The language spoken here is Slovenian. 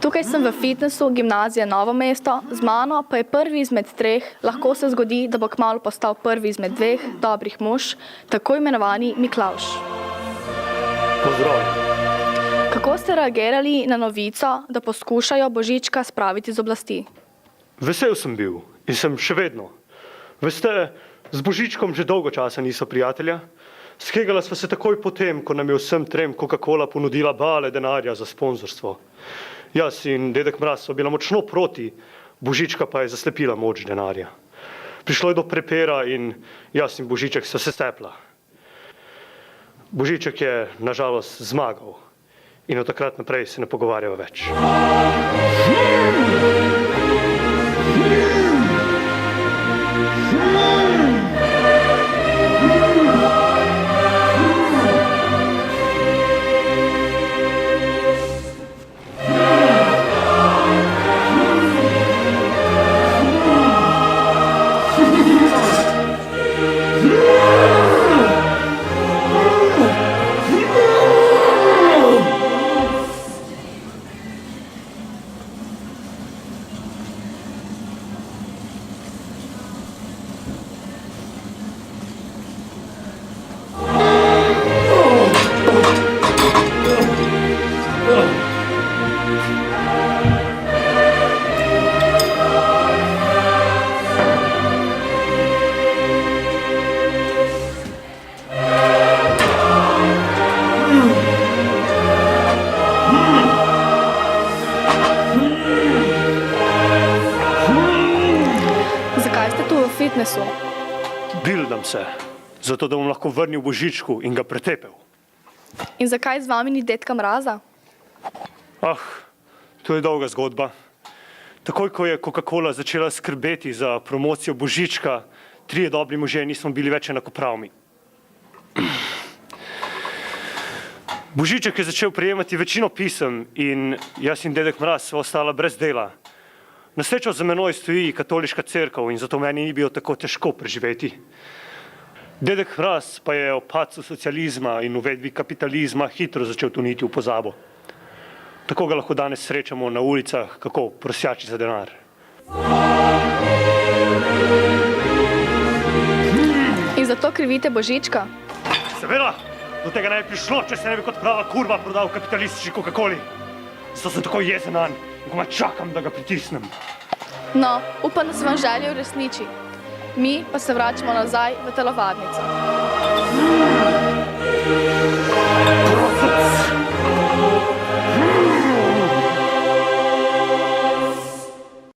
Tukaj sem v fitnessu Gimnazije Novo mesto, z mano pa je prvi izmed treh, lahko se zgodi, da bo kmalu postal prvi izmed dveh dobrih mož, tako imenovani Miklavž. Pozdravljen. Kako ste reagirali na novico, da poskušajo Božička spraviti z oblasti? Vesel sem bil in sem še vedno. Veste, z Božičkom že dolgo časa niso prijatelja. Skegala sva se takoj potem, ko nam je vsem trem Coca-Cola ponudila bale denarja za sponzorstvo. Jaz in dedek Mraz so bila močno proti, Božička pa je zaslepila moč denarja. Prišlo je do prepira in jaz in Božiček sta se stepla. Božiček je nažalost zmagal in od takrat naprej se ne pogovarjava več. Fitnessu. Bildam se, zato da bom lahko vrnil Božičku in ga pretepel. In zakaj z vami ni dedka Mraza? To je dolga zgodba. Takoj, ko je Coca-Cola začela skrbeti za promocijo Božička, trije dobri možje nismo bili več enakopravni. Božiček je začel prejemati večino pisem in jaz in dedek Mraz sva ostala brez dela. Na srečo za menoj stoji katoliška cerkev in zato meni ni bilo tako težko preživeti. Dedek Mraz pa je o padcu socializma in uvedbi kapitalizma hitro začel toniti v pozabo. Tako ga lahko danes srečamo na ulicah, kako prosjači za denar. In zato krivite Božička? Seveda, do tega ne bi prišlo, če se ne bi kot prava kurva prodal kapitalistični Coca-Coli. Zato sem tako jezen nanj in komaj čakam, da ga pritisnem. No, upam, da se vam želje uresniči. Mi pa se vračamo nazaj v telovadnico.